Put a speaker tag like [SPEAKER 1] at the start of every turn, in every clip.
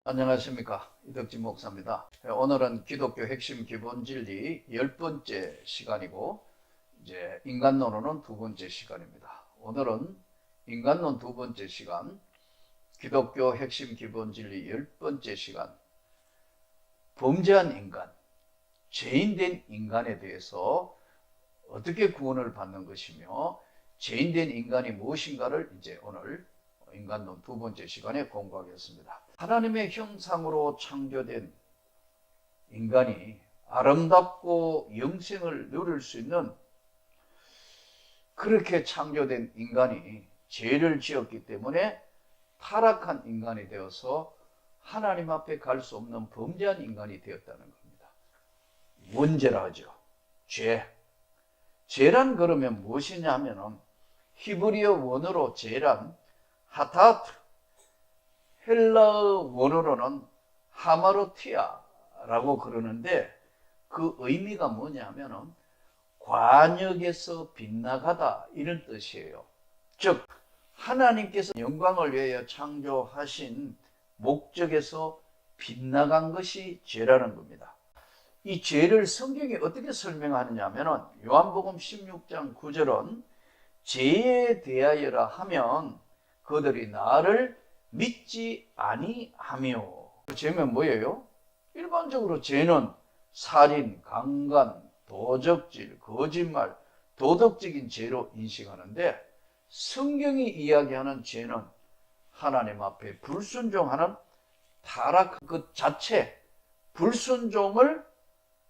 [SPEAKER 1] 안녕하십니까, 이덕진 목사입니다. 오늘은 기독교 핵심 기본 진리 10번째 시간이고 이제 인간론으로는 두 번째 시간입니다. 오늘은 인간론 두 번째 시간, 기독교 핵심 기본 진리 10번째 시간, 범죄한 인간, 죄인된 인간에 대해서 어떻게 구원을 받는 것이며 죄인된 인간이 무엇인가를 이제 오늘 인간론 두 번째 시간에 공부하겠습니다. 하나님의 형상으로 창조된 인간이 아름답고 영생을 누릴 수 있는, 그렇게 창조된 인간이 죄를 지었기 때문에 타락한 인간이 되어서 하나님 앞에 갈 수 없는 범죄한 인간이 되었다는 겁니다. 원죄라 하죠. 죄. 죄란 그러면 무엇이냐 하면은 히브리어 원어로 죄란 하타트, 헬라어 원어로는 하마로티아라고 그러는데 그 의미가 뭐냐면은 관역에서 빗나가다, 이런 뜻이에요. 즉 하나님께서 영광을 위하여 창조하신 목적에서 빗나간 것이 죄라는 겁니다. 이 죄를 성경이 어떻게 설명하느냐 하면은 요한복음 16장 9절은 죄에 대하여라 하면 그들이 나를 믿지 아니하며. 죄면 뭐예요? 일반적으로 죄는 살인, 강간, 도적질, 거짓말, 도덕적인 죄로 인식하는데 성경이 이야기하는 죄는 하나님 앞에 불순종하는 타락 그 자체, 불순종을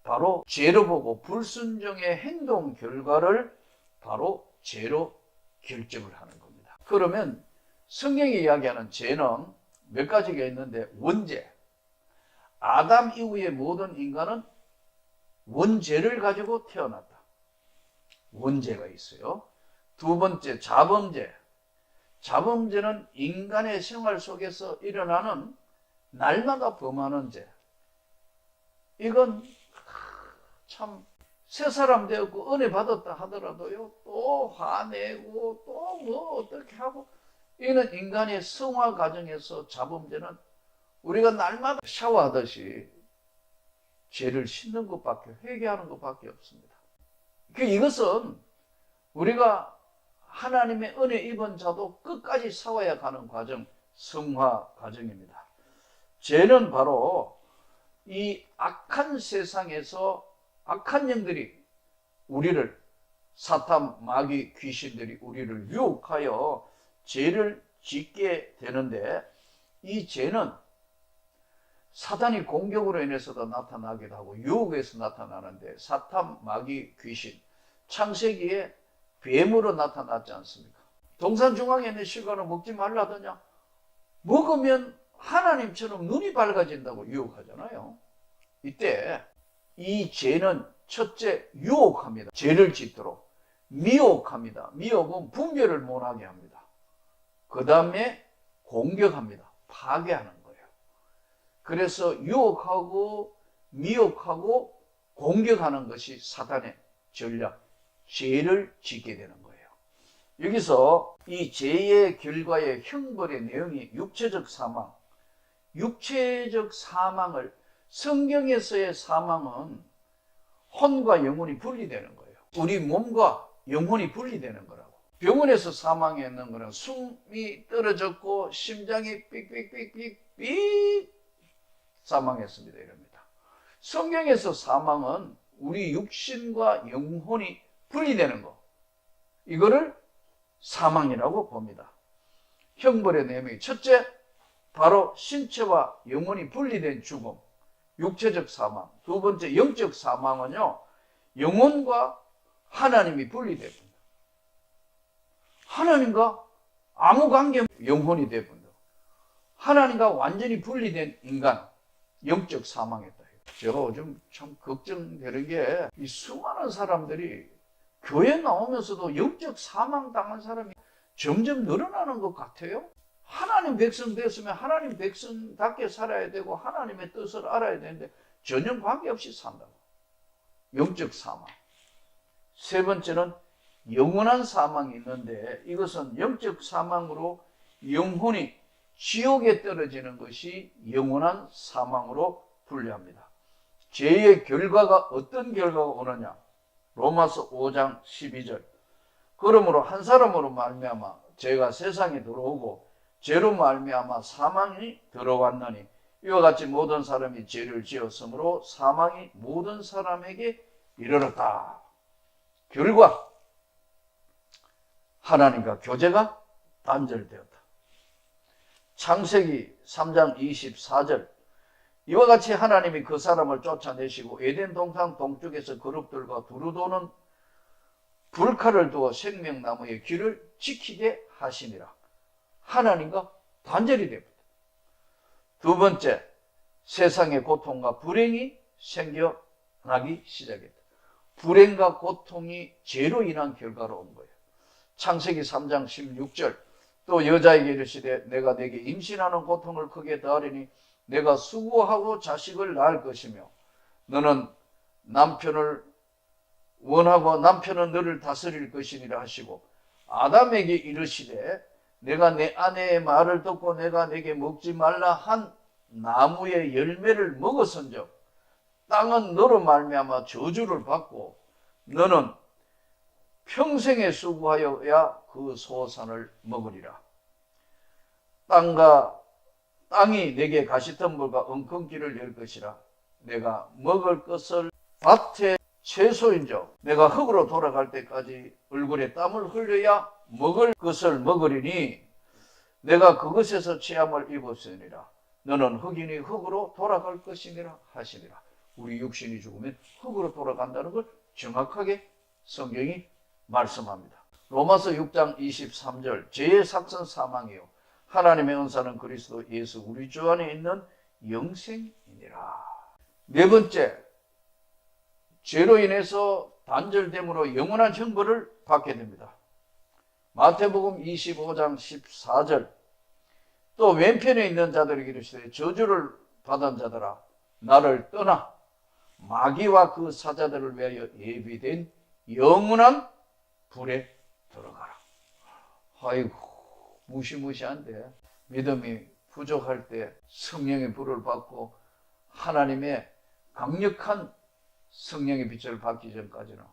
[SPEAKER 1] 바로 죄로 보고 불순종의 행동 결과를 바로 죄로 결정을 하는 겁니다. 그러면 성경이 이야기하는 죄는 몇 가지가 있는데, 원죄. 아담 이후의 모든 인간은 원죄를 가지고 태어났다. 원죄가 있어요. 두 번째, 자범죄. 자범죄는 인간의 생활 속에서 일어나는 날마다 범하는 죄. 이건 참 새 사람 되었고 은혜 받았다 하더라도요, 또 화내고 또 뭐 어떻게 하고, 이는 인간의 성화 과정에서 자범죄는 우리가 날마다 샤워하듯이 죄를 씻는 것밖에, 회개하는 것밖에 없습니다. 이것은 우리가 하나님의 은혜 입은 자도 끝까지 싸워야 가는 과정, 성화 과정입니다. 죄는 바로 이 악한 세상에서 악한 영들이 우리를, 사탄, 마귀, 귀신들이 우리를 유혹하여 죄를 짓게 되는데, 이 죄는 사탄이 공격으로 인해서도 나타나기도 하고 유혹에서 나타나는데, 사탄, 마귀, 귀신, 창세기에 뱀으로 나타났지 않습니까? 동산 중앙에 있는 실과를 먹지 말라더냐? 먹으면 하나님처럼 눈이 밝아진다고 유혹하잖아요. 이때 이 죄는 첫째 유혹합니다. 죄를 짓도록 미혹합니다. 미혹은 분별을 못하게 합니다. 그 다음에 공격합니다. 파괴하는 거예요. 그래서 유혹하고 미혹하고 공격하는 것이 사탄의 전략, 죄를 짓게 되는 거예요. 여기서 이 죄의 결과의 형벌의 내용이 육체적 사망. 육체적 사망을, 성경에서의 사망은 혼과 영혼이 분리되는 거예요. 우리 몸과 영혼이 분리되는 거라고. 병원에서 사망했는 거는 숨이 떨어졌고 심장이 삑삑삑삑삑 사망했습니다, 이럽니다. 성경에서 사망은 우리 육신과 영혼이 분리되는 거, 이거를 사망이라고 봅니다. 형벌의 내용이 첫째, 바로 신체와 영혼이 분리된 죽음, 육체적 사망. 두 번째, 영적 사망은요, 영혼과 하나님이 분리됩니다. 하나님과 아무 관계 없는 영혼이 되분다. 하나님과 완전히 분리된 인간, 영적 사망했다. 제가 요즘 참 걱정되는 게, 이 수많은 사람들이 교회 나오면서도 영적 사망 당한 사람이 점점 늘어나는 것 같아요. 하나님 백성 됐으면 하나님 백성답게 살아야 되고 하나님의 뜻을 알아야 되는데 전혀 관계없이 산다고. 영적 사망. 세 번째는 영원한 사망이 있는데, 이것은 영적 사망으로 영혼이 지옥에 떨어지는 것이 영원한 사망으로 분류합니다. 죄의 결과가 어떤 결과가 오느냐? 로마서 5장 12절. 그러므로 한 사람으로 말미암아 죄가 세상에 들어오고 죄로 말미암아 사망이 들어왔나니 이와 같이 모든 사람이 죄를 지었으므로 사망이 모든 사람에게 이르렀다. 결과 하나님과 교제가 단절되었다. 창세기 3장 24절. 이와 같이 하나님이 그 사람을 쫓아내시고 에덴 동산 동쪽에서 그룹들과 두루 도는 불칼을 두어 생명나무의 길을 지키게 하시니라. 하나님과 단절이 됩니다. 두 번째, 세상의 고통과 불행이 생겨나기 시작했다. 불행과 고통이 죄로 인한 결과로 온 거예요. 창세기 3장 16절. 또 여자에게 이르시되 내가 네게 임신하는 고통을 크게 더하리니 내가 수고하고 자식을 낳을 것이며 너는 남편을 원하고 남편은 너를 다스릴 것이니라 하시고 아담에게 이르시되 내가 내 아내의 말을 듣고 내가 네게 먹지 말라 한 나무의 열매를 먹었은즉 땅은 너로 말미암아 저주를 받고 너는 평생에 수고하여야 그 소산을 먹으리라. 땅이 내게 가시덤불과 엉겅길을 열 것이라. 내가 먹을 것을 밭의 채소인즉 내가 흙으로 돌아갈 때까지 얼굴에 땀을 흘려야 먹을 것을 먹으리니 내가 그것에서 체함을 입었으니라. 너는 흙이니 흙으로 돌아갈 것이니라 하시니라. 우리 육신이 죽으면 흙으로 돌아간다는 걸 정확하게 성경이 말씀합니다. 로마서 6장 23절. 죄의 삭선 사망이요 하나님의 은사는 그리스도 예수 우리 주 안에 있는 영생이니라. 네 번째, 죄로 인해서 단절됨으로 영원한 형벌을 받게 됩니다. 마태복음 25장 14절. 또 왼편에 있는 자들에게 이르시되 저주를 받은 자들아 나를 떠나 마귀와 그 사자들을 위하여 예비된 영원한 불에 들어가라. 아이고, 무시무시한데 믿음이 부족할 때 성령의 불을 받고 하나님의 강력한 성령의 빛을 받기 전까지는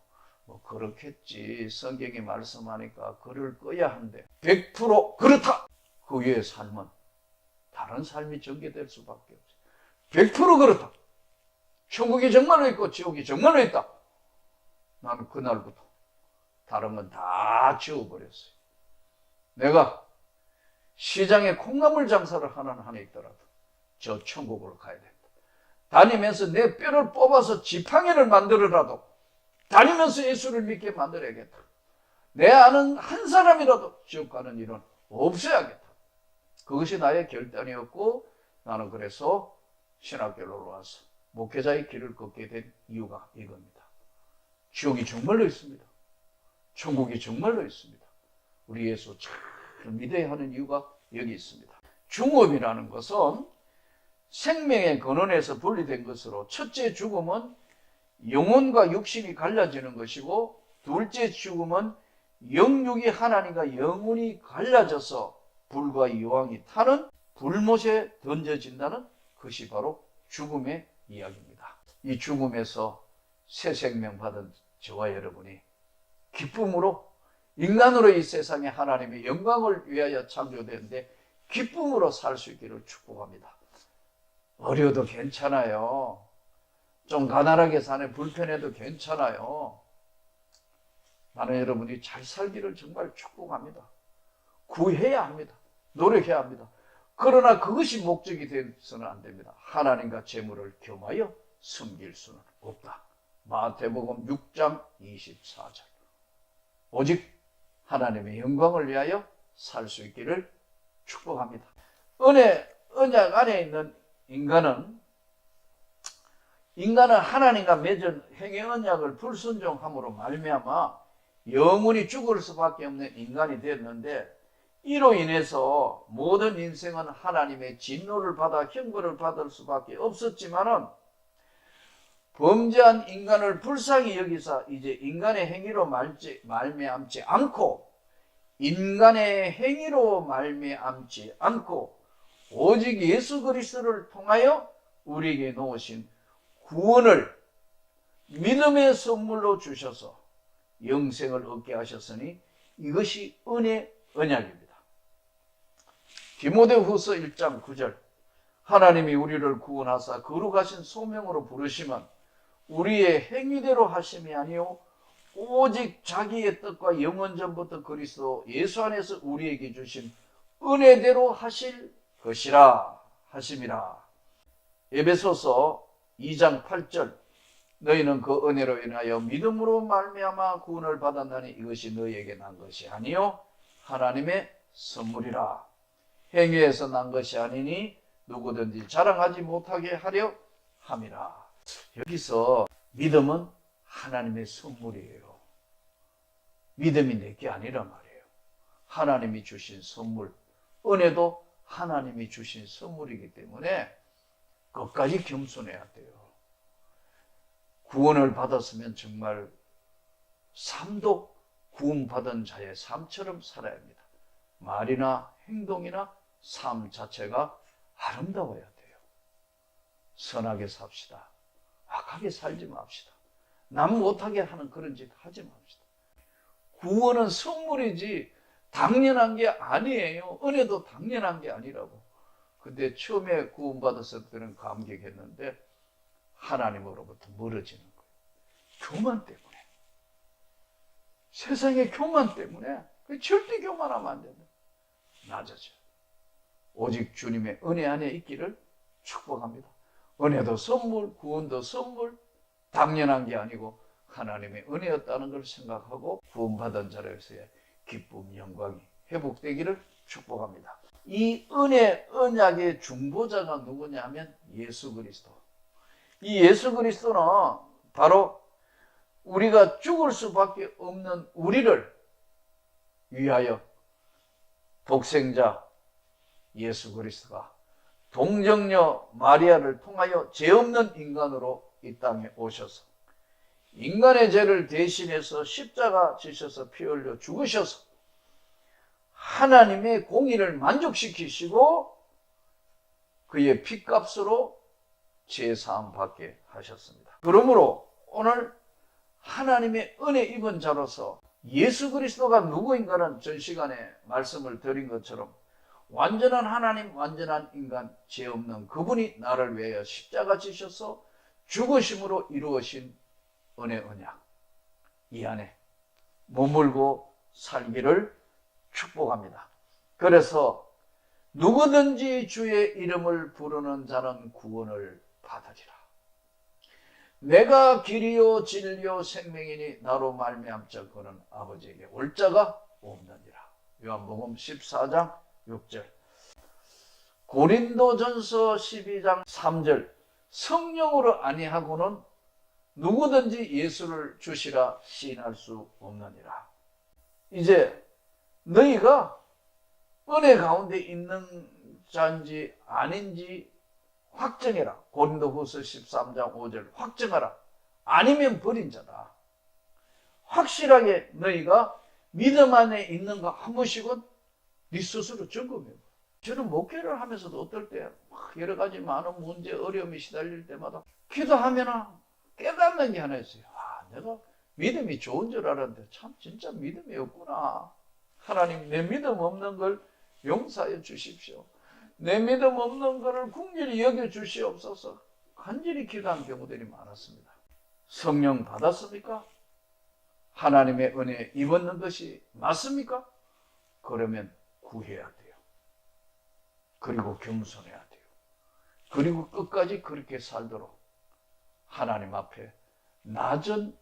[SPEAKER 1] 뭐 그렇겠지, 성경이 말씀하니까 그럴 거야 한데 100% 그렇다. 그 위에 삶은 다른 삶이 전개될 수밖에 없어요. 100% 그렇다. 천국이 정말로 있고 지옥이 정말로 있다. 나는 그날부터 다른 건 다 지워버렸어요. 내가 시장에 콩나물 장사를 하는 한에 있더라도 저 천국으로 가야 된다. 다니면서 내 뼈를 뽑아서 지팡이를 만들어라도 다니면서 예수를 믿게 만들어야겠다. 내 아는 한 사람이라도 지옥 가는 일은 없어야겠다. 그것이 나의 결단이었고 나는 그래서 신학교로 와서 목회자의 길을 걷게 된 이유가 이겁니다. 지옥이 정말로 있습니다. 천국이 정말로 있습니다. 우리 예수 잘 믿어야 하는 이유가 여기 있습니다. 죽음이라는 것은 생명의 근원에서 분리된 것으로 첫째 죽음은 영혼과 육신이 갈라지는 것이고 둘째 죽음은 영육이 하나님과 영혼이 갈라져서 불과 여왕이 타는 불못에 던져진다는 것이 바로 죽음의 이야기입니다. 이 죽음에서 새 생명 받은 저와 여러분이 기쁨으로 인간으로 이 세상에 하나님의 영광을 위하여 창조되는데 기쁨으로 살 수 있기를 축복합니다. 어려도 괜찮아요. 좀 가난하게 사네 불편해도 괜찮아요. 나는 여러분이 잘 살기를 정말 축복합니다. 구해야 합니다. 노력해야 합니다. 그러나 그것이 목적이 되어서는 안 됩니다. 하나님과 재물을 겸하여 섬길 수는 없다. 마태복음 6장 24절. 오직 하나님의 영광을 위하여 살 수 있기를 축복합니다. 언약 안에 있는 인간은 하나님과 맺은 행위 언약을 불순종함으로 말미암아 영원히 죽을 수밖에 없는 인간이 되었는데 이로 인해서 모든 인생은 하나님의 진노를 받아 형벌을 받을 수밖에 없었지만은 범죄한 인간을 불쌍히 여기사 이제 인간의 행위로 말미암지 않고 오직 예수 그리스도를 통하여 우리에게 놓으신 구원을 믿음의 선물로 주셔서 영생을 얻게 하셨으니 이것이 언약입니다. 디모데후서 1장 9절 하나님이 우리를 구원하사 거룩하신 소명으로 부르시면 우리의 행위대로 하심이 아니요 오직 자기의 뜻과 영원 전부터 그리스도 예수 안에서 우리에게 주신 은혜대로 하실 것이라 하심이라. 에베소서 2장 8절 너희는 그 은혜로 인하여 믿음으로 말미암아 구원을 받았나니 이것이 너희에게 난 것이 아니요 하나님의 선물이라. 행위에서 난 것이 아니니 누구든지 자랑하지 못하게 하려 함이라. 여기서 믿음은 하나님의 선물이에요. 믿음이 내게 아니란 말이에요. 하나님이 주신 선물, 은혜도 하나님이 주신 선물이기 때문에 끝까지 겸손해야 돼요. 구원을 받았으면 정말 삶도 구원받은 자의 삶처럼 살아야 합니다. 말이나 행동이나 삶 자체가 아름다워야 돼요. 선하게 삽시다. 악하게 살지 맙시다. 남 못하게 하는 그런 짓 하지 맙시다. 구원은 선물이지 당연한 게 아니에요. 은혜도 당연한 게 아니라고. 근데 처음에 구원받았을 때는 감격했는데 하나님으로부터 멀어지는 거예요. 교만 때문에. 세상의 교만 때문에. 절대 교만하면 안 된다. 낮아져. 오직 주님의 은혜 안에 있기를 축복합니다. 은혜도 선물, 구원도 선물, 당연한 게 아니고 하나님의 은혜였다는 걸 생각하고 구원받은 자로서의 기쁨, 영광이 회복되기를 축복합니다. 이 은혜, 언약의 중보자가 누구냐 하면 예수 그리스도. 이 예수 그리스도는 바로 우리가 죽을 수밖에 없는 우리를 위하여 독생자 예수 그리스도가 동정녀 마리아를 통하여 죄 없는 인간으로 이 땅에 오셔서 인간의 죄를 대신해서 십자가 지셔서 피 흘려 죽으셔서 하나님의 공의를 만족시키시고 그의 피값으로 죄사함 받게 하셨습니다. 그러므로 오늘 하나님의 은혜 입은 자로서 예수 그리스도가 누구인가는 전 시간에 말씀을 드린 것처럼 완전한 하나님, 완전한 인간, 죄 없는 그분이 나를 위하여 십자가 지셔서 죽으심으로 이루어진 은혜 언약, 이 안에 머물고 살기를 축복합니다. 그래서 누구든지 주의 이름을 부르는 자는 구원을 받으리라. 내가 길이요 진리요 생명이니 나로 말미암자 그는 아버지에게 올 자가 없느니라. 요한복음 14장 6절. 고린도전서 12장 3절. 성령으로 아니하고는 누구든지 예수를 주시라 시인할 수 없느니라. 이제 너희가 은혜 가운데 있는 자인지 아닌지 확정해라. 고린도후서 13장 5절 확정하라. 아니면 버린 자다. 확실하게 너희가 믿음 안에 있는가 한 번씩은 네 스스로 점검해봐. 저는 목회를 하면서도 어떨 때 여러 가지 많은 문제, 어려움이 시달릴 때마다 기도하면 깨닫는 게 하나 있어요. 내가 믿음이 좋은 줄 알았는데 참 진짜 믿음이 없구나. 하나님, 내 믿음 없는 걸 용서해 주십시오. 내 믿음 없는 것을 긍휼히 여겨 주시옵소서. 간절히 기도한 경우들이 많았습니다. 성령 받았습니까? 하나님의 은혜 입었는 것이 맞습니까? 그러면 구해야 돼요. 그리고 겸손해야 돼요. 그리고 끝까지 그렇게 살도록 하나님 앞에 낮은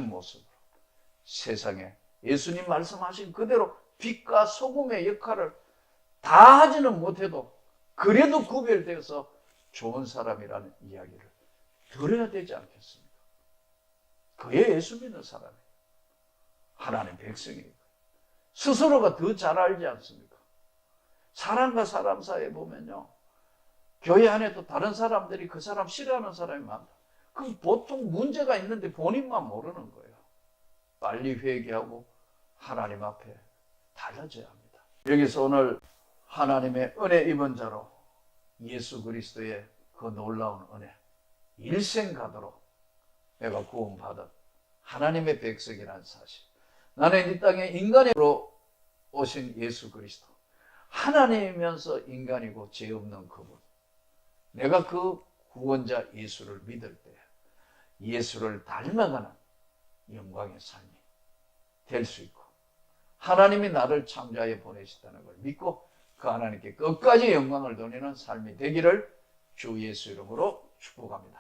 [SPEAKER 1] 모습으로 세상에 예수님 말씀하신 그대로 빛과 소금의 역할을 다 하지는 못해도 그래도 구별되어서 좋은 사람이라는 이야기를 들어야 되지 않겠습니까? 그게 예수 믿는 사람이에요. 하나님 백성이니까. 스스로가 더 잘 알지 않습니까? 사람과 사람 사이에 보면요, 교회 안에도 다른 사람들이 그 사람 싫어하는 사람이 많다. 그럼 보통 문제가 있는데 본인만 모르는 거예요. 빨리 회개하고 하나님 앞에 달라져야 합니다. 여기서 오늘 하나님의 은혜 입은 자로 예수 그리스도의 그 놀라운 은혜, 일생 가도록 내가 구원받은 하나님의 백성이라는 사실. 나는 이 땅에 인간으로 오신 예수 그리스도, 하나님이면서 인간이고 죄 없는 그분, 내가 그 구원자 예수를 믿을 때 예수를 닮아가는 영광의 삶이 될 수 있고, 하나님이 나를 창조하여 보내셨다는 걸 믿고 그 하나님께 끝까지 영광을 돌리는 삶이 되기를 주 예수 이름으로 축복합니다.